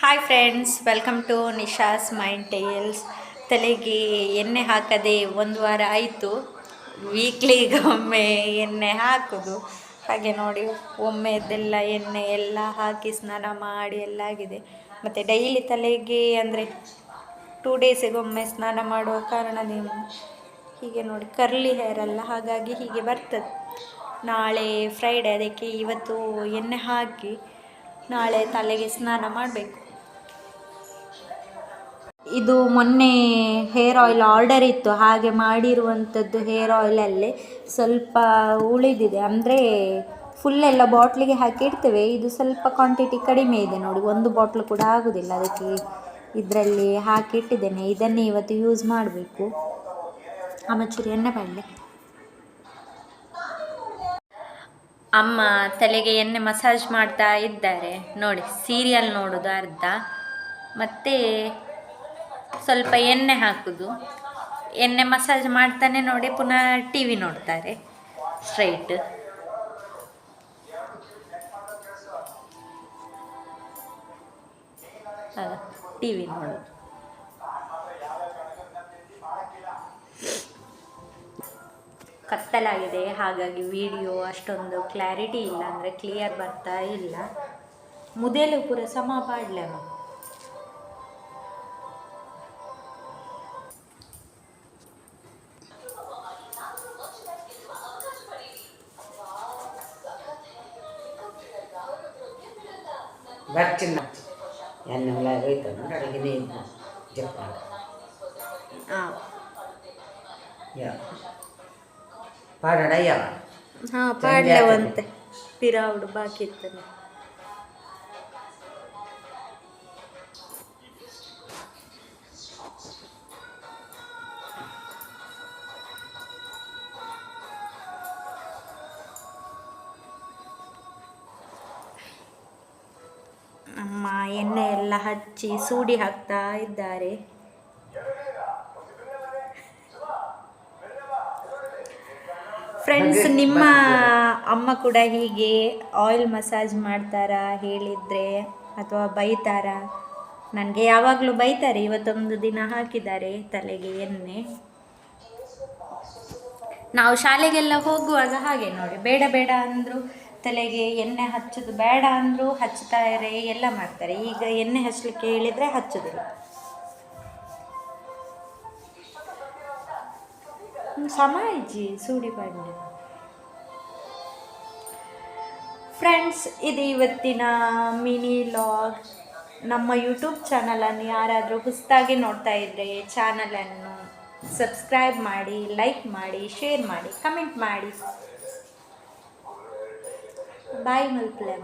Hi friends, welcome to Nisha's mind tales. ತಲೆಗೆ ಎಣ್ಣೆ ಹಾಕದೆ ಒಂದು ವಾರ ಆಯಿತು. ವೀಕ್ಲಿಗೊಮ್ಮೆ ಎಣ್ಣೆ ಹಾಕೋದು. ಹಾಗೆ ನೋಡಿ, ಒಮ್ಮೆದೆಲ್ಲ ಎಣ್ಣೆ ಎಲ್ಲ ಹಾಕಿ ಸ್ನಾನ ಮಾಡಿ ಎಲ್ಲ ಆಗಿದೆ. ಮತ್ತು ಡೈಲಿ ತಲೆಗೆ ಅಂದರೆ 2 ಡೇಸಿಗೊಮ್ಮೆ ಸ್ನಾನ ಮಾಡುವ ಕಾರಣದಿಂದ ಹೀಗೆ ನೋಡಿ ಕರ್ಲಿ ಹೇರ್ ಅಲ್ಲ, ಹಾಗಾಗಿ ಹೀಗೆ ಬರ್ತದೆ. ನಾಳೆ ಫ್ರೈಡೇ, ಅದಕ್ಕೆ ಇವತ್ತು ಎಣ್ಣೆ ಹಾಕಿ ನಾಳೆ ತಲೆಗೆ ಸ್ನಾನ ಮಾಡಬೇಕು. ಇದು ಮೊನ್ನೆ ಹೇರ್ ಆಯಿಲ್ ಆರ್ಡರ್ ಇತ್ತು, ಹಾಗೆ ಮಾಡಿರುವಂಥದ್ದು ಹೇರ್ ಆಯಿಲಲ್ಲೇ ಸ್ವಲ್ಪ ಉಳಿದಿದೆ. ಅಂದರೆ ಫುಲ್ಲೆಲ್ಲ ಬಾಟ್ಲಿಗೆ ಹಾಕಿ ಇಡ್ತೇವೆ, ಇದು ಸ್ವಲ್ಪ ಕ್ವಾಂಟಿಟಿ ಕಡಿಮೆ ಇದೆ ನೋಡಿ, 1 ಬಾಟ್ಲು ಕೂಡ ಆಗೋದಿಲ್ಲ. ಅದಕ್ಕೆ ಇದರಲ್ಲಿ ಹಾಕಿಟ್ಟಿದ್ದೇನೆ, ಇದನ್ನೇ ಇವತ್ತು ಯೂಸ್ ಮಾಡಬೇಕು. ಅಮಚೂರಿ ಎಣ್ಣೆ ಬರಲಿ. ಅಮ್ಮ ತಲೆಗೆ ಎಣ್ಣೆ ಮಸಾಜ್ ಮಾಡ್ತಾ ಇದ್ದಾರೆ ನೋಡಿ. ಸೀರಿಯಲ್ ನೋಡೋದು ಅರ್ಧ, ಮತ್ತು ಸ್ವಲ್ಪ ಎಣ್ಣೆ ಹಾಕೋದು. ಎಣ್ಣೆ ಮಸಾಜ್ ಮಾಡ್ತಾನೆ ನೋಡಿ, ಪುನಃ ಟಿ ವಿ ನೋಡ್ತಾರೆ ಸ್ಟ್ರೈಟ್. ಟಿ ವಿ ನೋಡೋದು. ಕತ್ತಲಾಗಿದೆ, ಹಾಗಾಗಿ ವಿಡಿಯೋ ಅಷ್ಟೊಂದು ಕ್ಲಾರಿಟಿ ಇಲ್ಲ, ಅಂದರೆ ಕ್ಲಿಯರ್ ಬರ್ತಾ ಇಲ್ಲ. ಮುದೇಲು ಪೂರ ಸಮ ಪಾಡ್ಲೆ ಬರ್ಚಿನ ಎಣ್ಣೆ ಹೊಲ ಹೋಯ್ತು ಅಡಿಗೆ ನೀರು ಜಪ್ಪ ಪಾಡಯ್ಯ. ಹಾಂ, ಪಾಡ್ಲವಂತೆ ಪಿರಾವುಡು ಬಾಕಿ ಇರ್ತದೆ. ಅಮ್ಮ ಎಣ್ಣೆ ಎಲ್ಲ ಹಚ್ಚಿ ಸೂಡಿ ಹಾಕ್ತಾ ಇದ್ದಾರೆ. ಫ್ರೆಂಡ್ಸ್, ನಿಮ್ಮ ಅಮ್ಮ ಕೂಡ ಹೀಗೆ ಆಯಿಲ್ ಮಸಾಜ್ ಮಾಡ್ತಾರಾ ಹೇಳಿದರೆ, ಅಥವಾ ಬೈತಾರಾ? ನನಗೆ ಯಾವಾಗಲೂ ಬೈತಾರೆ. ಇವತ್ತೊಂದು ದಿನ ಹಾಕಿದ್ದಾರೆ ತಲೆಗೆ ಎಣ್ಣೆ. ನಾವು ಶಾಲೆಗೆಲ್ಲ ಹೋಗುವಾಗ ಹಾಗೆ ನೋಡಿ, ಬೇಡ ಬೇಡ ಅಂದರು ತಲೆಗೆ ಎಣ್ಣೆ ಹಚ್ಚೋದು ಬೇಡ ಅಂದರು ಹಚ್ತಾರೆ, ಎಲ್ಲ ಮಾಡ್ತಾರೆ. ಈಗ ಎಣ್ಣೆ ಹಚ್ಚಲಿಕ್ಕೆ ಹೇಳಿದರೆ ಹಚ್ಚೋದಿಲ್ಲ. ಸಮಾಯಿಜಿ ಸೂಡಿ ಬಂಡೆ. ಫ್ರೆಂಡ್ಸ್, ಇದು ಇವತ್ತಿನ ಮಿನಿ ಲಾಗ್. ನಮ್ಮ ಯೂಟ್ಯೂಬ್ ಚಾನಲನ್ನು ಯಾರಾದರೂ ಹೊಸದಾಗಿ ನೋಡ್ತಾ ಇದ್ದರೆ ಚಾನಲನ್ನು ಸಬ್ಸ್ಕ್ರೈಬ್ ಮಾಡಿ, ಲೈಕ್ ಮಾಡಿ, ಶೇರ್ ಮಾಡಿ, ಕಮೆಂಟ್ ಮಾಡಿ. ಬಾಯ್ ಮಲ್ಪಲೆ.